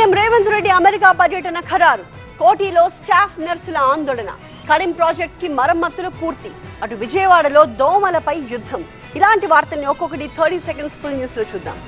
CM Revanth Reddy America పర్యటన ఖరారు. కోటిలో staff నర్సుల ఆందోళన. కడిం ప్రాజెక్ట్ కి మరమ్మతులు పూర్తి. అటు విజయవాడలో దోమలపై యుద్ధం. ఇలాంటి వార్తల్ని ఒక్కొక్కటి 30 సెకండ్స్ ఫుల్ న్యూస్ లో చూద్దాం.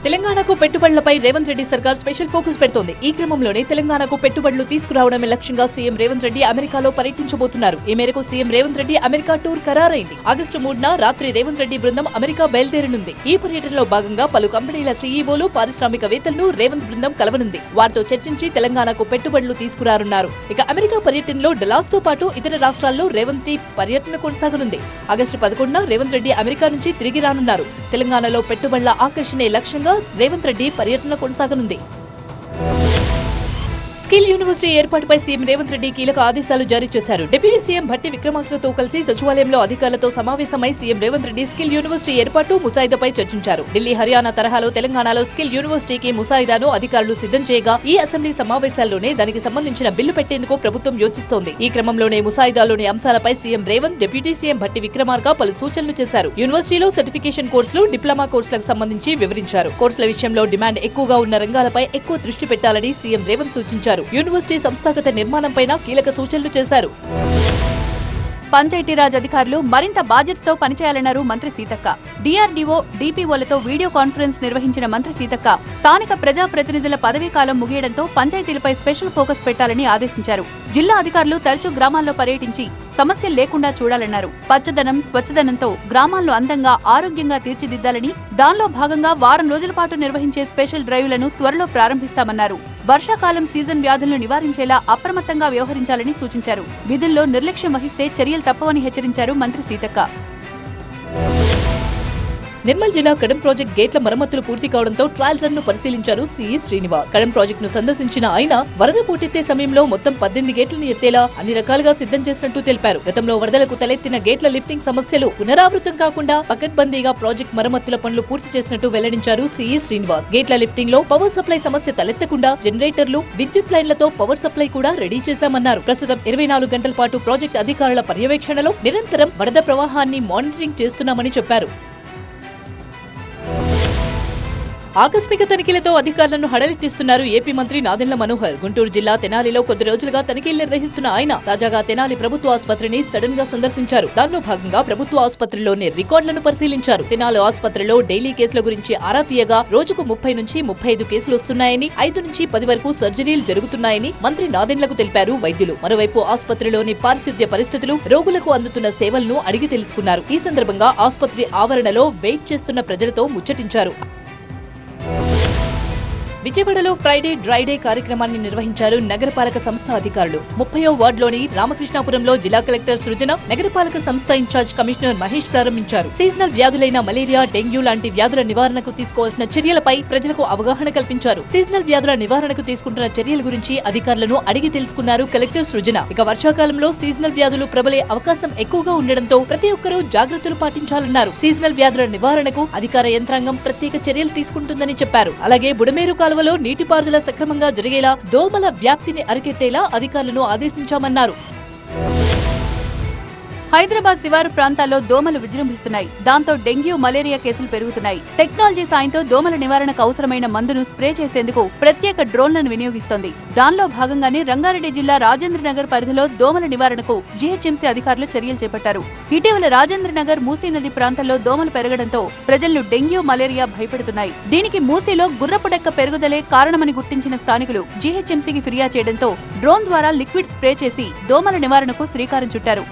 తెలంగాణకు పెట్టుబడులపై రేవంత్ రెడ్డి సర్కార్ స్పెషల్ ఫోకస్ పెడుతోంది. ఈ క్రమంలోనే తెలంగాణకు పెట్టుబడులు తీసుకురావడమే లక్ష్యంగా సీఎం రేవంత్ రెడ్డి అమెరికాలో పర్యటించబోతున్నారు. ఈ మేరకు CM Revanth Reddy America tour ఖరారైంది. ఆగస్టు 3న రాత్రి రేవంత్ రెడ్డి బృందం అమెరికా బయలుదేరనుంది. ఈ పర్యటనలో భాగంగా పలు కంపెనీల సీఈఓలు, పారిశ్రామికవేత్తలను రేవంత్ బృందం కలవనుంది. వారితో చర్చించి తెలంగాణకు పెట్టుబడులు తీసుకురానున్నారు. ఇక అమెరికా పర్యటనలో డలాస్ తో పాటు ఇతర రాష్ట్రాల్లో రేవంత్ రెడ్డి పర్యటన కొనసాగనుంది. ఆగస్టు 11న రేవంత్ రెడ్డి అమెరికా నుంచి తిరిగి రానున్నారు. తెలంగాణలో పెట్టుబడుల ఆకర్షణే లక్ష్యంగా రేవంత్ రెడ్డి పర్యటన కొనసాగనుంది. స్కిల్ యూనివర్సిటీ ఏర్పాటుపై సీఎం రేవంత్ రెడ్డి కీలక ఆదేశాలు జారీ చేశారు. డిప్యూటీ సీఎం భట్టి విక్రమార్కతో కలిసి సచివాలయంలో అధికారులతో సమావేశమై CM Revanth Reddy skill university ఏర్పాటు ముసాయిదాపై చర్చించారు. ఢిల్లీ, హర్యానా తరహాలో తెలంగాణలో స్కిల్ యూనివర్సిటీకి ముసాయిదాను అధికారులు సిద్ధం చేయగా ఈ అసెంబ్లీ సమావేశాల్లోనే దానికి సంబంధించిన బిల్లు పెట్టేందుకు ప్రభుత్వం యోచిస్తోంది. ఈ క్రమంలోనే ముసాయిదాలోని అంశాలపై CM Revanth, deputy CM Bhatti Vikramarka పలు సూచనలు చేశారు. యూనివర్సిటీలో సర్టిఫికేషన్ కోర్సులు, డిప్లొమా కోర్సులకు సంబంధించి వివరించారు. కోర్సుల విషయంలో డిమాండ్ ఎక్కువగా ఉన్న రంగాలపై ఎక్కువ దృష్టి పెట్టాలని సీఎం రేవంత్ సూచించారు. యూనివర్సిటీ సంస్థాగత నిర్మాణంపైన కీలక సూచనలు చేశారు. పంచాయతీరాజ్ అధికారులు మరింత బాధ్యతతో పనిచేయాలన్నారు మంత్రి సీతక్క. డీఆర్డీఓ, డీపీఓలతో వీడియో కాన్ఫరెన్స్ నిర్వహించిన మంత్రి సీతక్క స్థానిక ప్రజాప్రతినిధుల పదవీ కాలం ముగియడంతో పంచాయతీలపై స్పెషల్ ఫోకస్ పెట్టాలని ఆదేశించారు. జిల్లా అధికారులు తరచూ గ్రామాల్లో పర్యటించి సమస్యలు లేకుండా చూడాలన్నారు. పచ్చదనం, స్వచ్ఛదనంతో గ్రామాలను అందంగా, ఆరోగ్యంగా తీర్చిదిద్దాలని, దానిలో భాగంగా వారం రోజుల పాటు నిర్వహించే స్పెషల్ డ్రైవ్లను త్వరలో ప్రారంభిస్తామన్నారు. వర్షాకాలం సీజన్ వ్యాధులను నివారించేలా అప్రమత్తంగా వ్యవహరించాలని సూచించారు. విధుల్లో నిర్లక్ష్యం వహిస్తే చర్యలు తప్పవని హెచ్చరించారు మంత్రి సీతక్క. నిర్మల్ జిల్లా కడెం ప్రాజెక్ట్ గేట్ల మరమ్మతులు పూర్తి కావడంతో ట్రయల్ రన్ ను పరిశీలించారు సీఈ శ్రీనివాస్. కడెం ప్రాజెక్ట్ ను సందర్శించిన ఆయన వరద పోటెత్తే సమయంలో మొత్తం 18 గేట్లను ఎత్తేలా అన్ని రకాలుగా సిద్ధం చేసినట్టు తెలిపారు. గతంలో వరదలకు తలెత్తిన గేట్ల లిఫ్టింగ్ సమస్యలు పునరావృతం కాకుండా పకడ్బందీగా ప్రాజెక్ట్ మరమ్మతుల పనులు పూర్తి చేసినట్టు వెల్లడించారు సీఈ శ్రీనివాస్. గేట్ల లిఫ్టింగ్ లో పవర్ సప్లై సమస్య తలెత్తకుండా జనరేటర్లు, విద్యుత్ లైన్లతో పవర్ సప్లై కూడా రెడీ చేశామన్నారు. ప్రస్తుతం 24 గంటల పాటు ప్రాజెక్ట్ అధికారుల పర్యవేక్షణలో నిరంతరం వరద ప్రవాహాన్ని మానిటరింగ్ చేస్తున్నామని చెప్పారు. ఆకస్మిక తనిఖీలతో అధికారులను హడలెత్తిస్తున్నారు ఏపీ మంత్రి నాదెండ్ల మనోహర్. గుంటూరు జిల్లా తెనాలిలో కొద్ది రోజులుగా తనిఖీలు నిర్వహిస్తున్న ఆయన తాజాగా తెనాలి ప్రభుత్వ ఆసుపత్రిని సడన్ గా సందర్శించారు. దానిలో భాగంగా ప్రభుత్వ ఆసుపత్రిలోని రికార్డులను పరిశీలించారు. తెనాలి ఆసుపత్రిలో డైలీ కేసుల గురించి ఆరా తీయగా రోజుకు 30 నుంచి 35 కేసులు వస్తున్నాయని, 5 నుంచి 10 వరకు సర్జరీలు జరుగుతున్నాయని మంత్రి నాదెండ్లకు తెలిపారు వైద్యులు. మరోవైపు ఆసుపత్రిలోని పారిశుద్ధ్య పరిస్థితులు, రోగులకు అందుతున్న సేవలను అడిగి తెలుసుకున్నారు. ఈ సందర్భంగా ఆసుపత్రి ఆవరణలో వెయిట్ చేస్తున్న ప్రజలతో ముచ్చటించారు. విజయవాడలో ఫ్రైడే డ్రై డే కార్యక్రమాన్ని నిర్వహించారు నగరపాలక సంస్థ అధికారులు. 30వ వార్డులోని రామకృష్ణాపురంలో జిల్లా కలెక్టర్ సృజన, నగరపాలక సంస్థ ఇన్ఛార్జ్ కమిషనర్ మహేష్ ప్రారంభించారు. సీజనల్ వ్యాధులైన మలేరియా, డెంగ్యూ లాంటి వ్యాధుల నివారణకు తీసుకోవాల్సిన చర్యలపై ప్రజలకు అవగాహన కల్పించారు. సీజనల్ వ్యాధుల నివారణకు తీసుకుంటున్న చర్యల గురించి అధికారులను అడిగి తెలుసుకున్నారు కలెక్టర్ సృజన. ఇక వర్షాకాలంలో సీజనల్ వ్యాధులు ప్రబలే అవకాశం ఎక్కువగా ఉండడంతో ప్రతి ఒక్కరూ జాగ్రత్తలు పాటించాలన్నారు. సీజనల్ వ్యాధుల నివారణకు అధికార యంత్రాంగం ప్రత్యేక చర్యలు తీసుకుంటుందని చెప్పారు. అలాగే బుడమేరు కాలువలో నీటిపారుదల సక్రమంగా జరిగేలా, దోమల వ్యాప్తిని అరికెట్టేలా అధికారులను ఆదేశించామన్నారు. హైదరాబాద్ శివారు ప్రాంతాల్లో దోమలు విజృంభిస్తున్నాయి. దాంతో డెంగ్యూ, మలేరియా కేసులు పెరుగుతున్నాయి. టెక్నాలజీ సాయంతో దోమల నివారణకు అవసరమైన మందును స్ప్రే చేసేందుకు ప్రత్యేక డ్రోన్లను వినియోగిస్తోంది. దానిలో భాగంగానే రంగారెడ్డి జిల్లా రాజేంద్రనగర్ పరిధిలో దోమల నివారణకు జీహెచ్ఎంసీ అధికారులు చర్యలు చేపట్టారు. ఇటీవల రాజేంద్రనగర్, మూసీ నది ప్రాంతాల్లో దోమలు పెరగడంతో ప్రజలను డెంగ్యూ, మలేరియా భయపెడుతున్నాయి. దీనికి మూసీలో గుర్రపుడెక్క పెరుగుదలే కారణమని గుర్తించిన స్థానికులు జీహెచ్ఎంసీకి ఫిర్యాదు చేయడంతో డ్రోన్ ద్వారా లిక్విడ్ స్ప్రే చేసి దోమల నివారణకు శ్రీకారం చుట్టారు.